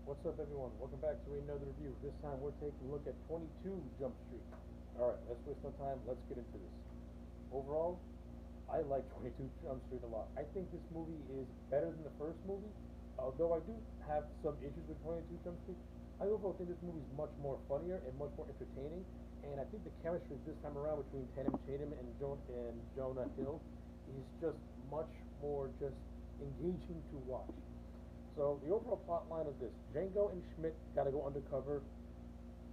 What's up, everyone? Welcome back to another review. This time we're taking a look at 22 Jump Street. Alright, let's waste no time. Let's get into this. Overall, I like 22 Jump Street a lot. I think this movie is better than the first movie. Although I do have some issues with 22 Jump Street, I overall think this movie is much more funnier and much more entertaining. And I think the chemistry this time around between Tatum and Jonah Hill is just much more just engaging to watch. So the overall plot line of this: Django and Schmidt gotta go undercover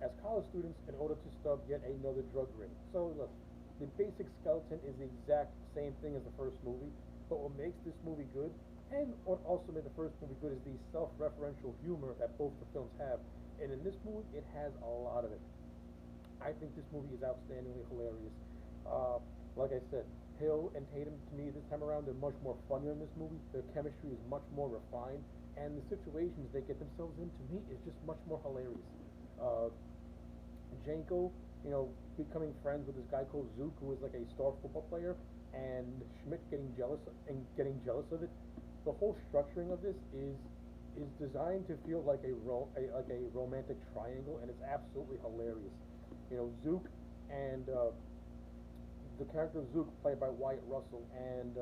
as college students in order to stop yet another drug ring. So look, the basic skeleton is the exact same thing as the first movie, but what makes this movie good, and what also made the first movie good, is the self-referential humor that both the films have. And in this movie, it has a lot of it. I think this movie is outstandingly hilarious. Uh, like I said, Hill and Tatum, to me, this time around, they're much more funnier in this movie. Their chemistry is much more refined, and the situations they get themselves in, to me, is just much more hilarious. Uh, Janko, becoming friends with this guy called Zook, who is like a star football player, and Schmidt getting jealous of it. The whole structuring of this is designed to feel like a romantic triangle, and it's absolutely hilarious. Zook and the character of Zook, played by Wyatt Russell, and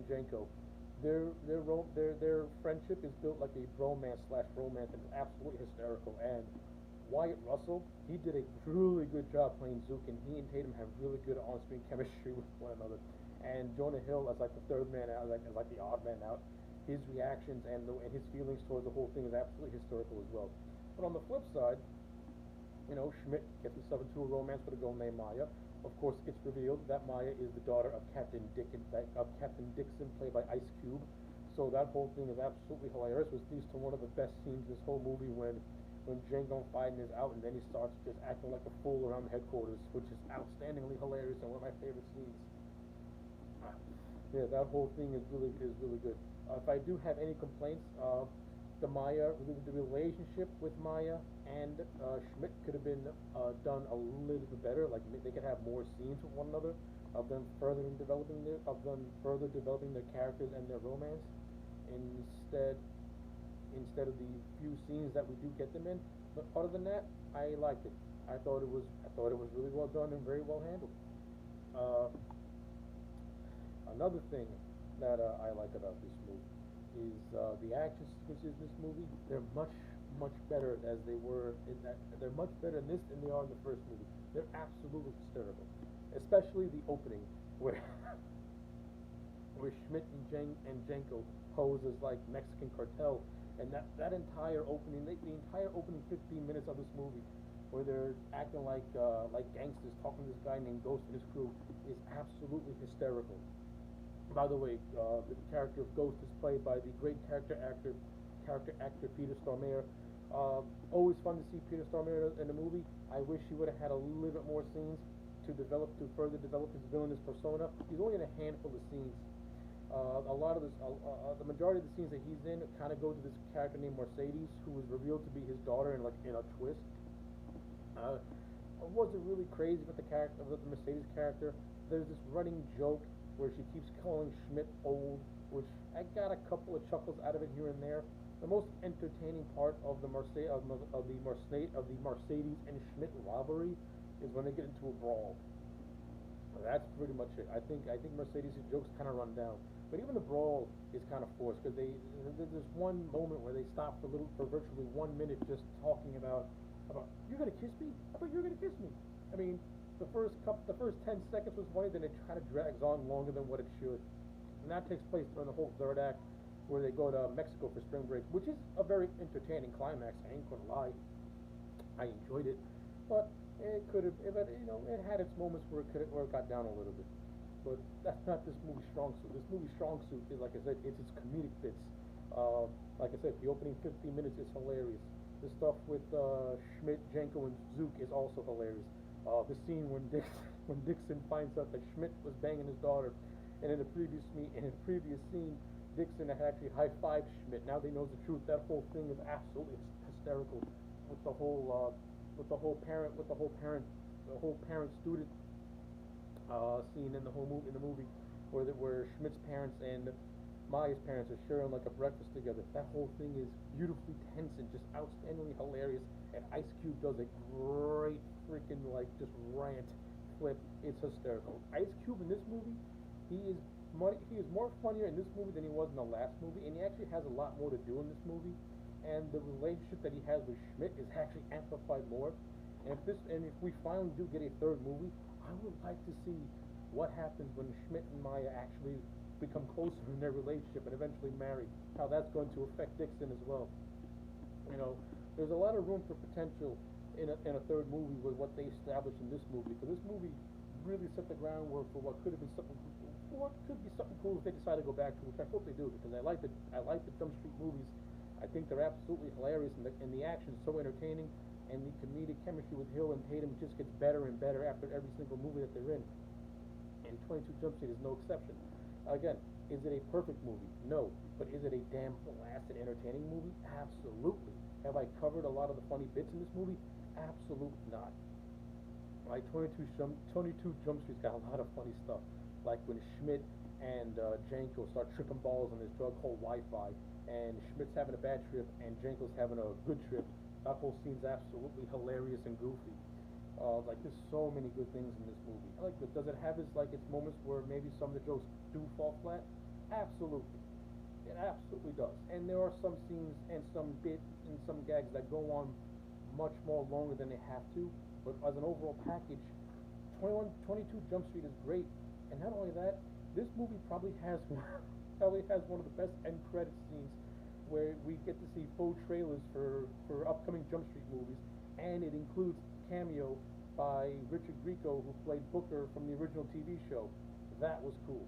Janko, their friendship is built like a bromance slash romance, and it's absolutely hysterical. And Wyatt Russell, he did a really good job playing Zook, and he and Tatum have really good on-screen chemistry with one another. And Jonah Hill as like the third man out, like the odd man out, his reactions and his feelings towards the whole thing is absolutely hysterical as well. But on the flip side, Schmidt gets himself into a romance with a girl named Maya. Of course, it's revealed that Maya is the daughter of Captain Dixon, played by Ice Cube. So that whole thing is absolutely hilarious. Which leads to one of the best scenes in this whole movie when Django Fiden is out and then he starts just acting like a fool around the headquarters, which is outstandingly hilarious and one of my favorite scenes. Yeah, that whole thing is really good. If I do have any complaints, the relationship with Maya and Schmidt could have been done a little bit better. Like they could have more scenes with one another, of them further developing their characters and their romance. Instead, instead of the few scenes that we do get them in. But other than that, I liked it. I thought it was really well done and very well handled. Uh, Another thing that I like about this movie is the action sequences in this movie. They're much better as they were in that. They're much better in this than they are in the first movie. They're absolutely hysterical, especially the opening where where Schmidt and Jenko pose as like Mexican cartel, and that entire opening, the entire opening 15 minutes of this movie, where they're acting like gangsters, talking to this guy named Ghost and his crew, is absolutely hysterical. By the way, the character of Ghost is played by the great character actor Peter Stormare. Always fun to see Peter Stormare in the movie. I wish he would have had a little bit more scenes to further develop his villainous persona. He's only in a handful of scenes. The majority of the scenes that he's in kind of go to this character named Mercedes, who was revealed to be his daughter in a twist. I wasn't really crazy with the Mercedes character. There's this running joke where she keeps calling Schmidt old, which I got a couple of chuckles out of it here and there. The most entertaining part of the Mercedes and Schmidt rivalry is when they get into a brawl. That's pretty much it. I think Mercedes' jokes kind of run down, but even the brawl is kind of forced because there's one moment where they stop for virtually 1 minute just talking about you're gonna kiss me. I thought you were gonna kiss me. I mean, the first 10 seconds was funny, then it kind of drags on longer than what it should, and that takes place during the whole third act where they go to Mexico for spring break, which is a very entertaining climax. I ain't gonna lie, I enjoyed it, but it could have, it had its moments where it got down a little bit. But that's not this movie's strong suit. This movie's strong suit is, like I said, it's its comedic bits. Like I said, the opening 15 minutes is hilarious. The stuff with Schmidt, Jenko, and Zook is also hilarious. The scene when Dixon finds out that Schmidt was banging his daughter, and in the previous scene, Dixon had actually high fived Schmidt. Now they knows the truth. That whole thing is absolutely hysterical with the whole parent student scene in the movie, where Schmidt's parents Maya's parents are sharing like a breakfast together. That whole thing is beautifully tense and just outstandingly hilarious. And Ice Cube does a great freaking like just rant flip. It's hysterical. Ice Cube in this movie, he is more funnier in this movie than he was in the last movie, and he actually has a lot more to do in this movie. And the relationship that he has with Schmidt is actually amplified more. And if we finally do get a third movie, I would like to see what happens when Schmidt and Maya actually become closer in their relationship and eventually marry. How that's going to affect Dixon as well. You know, there's a lot of room for potential in a third movie with what they established in this movie. Because this movie really set the groundwork for what could have been something, what could be something cool if they decide to go back to, which I hope they do, because I like the Jump Street movies. I think they're absolutely hilarious, and the action is so entertaining, and the comedic chemistry with Hill and Tatum just gets better and better after every single movie that they're in. And 22 Jump Street is no exception. Again, is it a perfect movie? No. But is it a damn blasted entertaining movie? Absolutely. Have I covered a lot of the funny bits in this movie? Absolutely not. Like 22 Jump Street's got a lot of funny stuff. Like when Schmidt and Janko start tripping balls on this drug called Wi-Fi, and Schmidt's having a bad trip, and Janko's having a good trip. That whole scene's absolutely hilarious and goofy. Like there's so many good things in this movie. I like it. Does it have its moments where maybe some of the jokes do fall flat? Absolutely. It absolutely does. And there are some scenes and some bits and some gags that go on much more longer than they have to. But as an overall package, 22 Jump Street is great. And not only that, this movie probably has one of the best end credit scenes where we get to see full trailers for upcoming Jump Street movies, and it includes cameo by Richard Grieco, who played Booker from the original TV show. That was cool.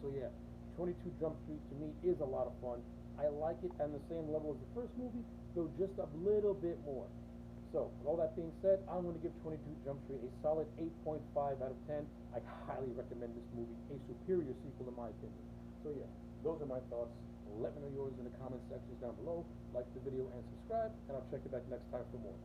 So yeah, 22 Jump Street to me is a lot of fun. I like it on the same level as the first movie, though just a little bit more. So, with all that being said, I'm going to give 22 Jump Street a solid 8.5 out of 10. I highly recommend this movie, a superior sequel in my opinion. So yeah, those are my thoughts. Let me know yours in the comment sections down below. Like the video and subscribe, and I'll check you back next time for more.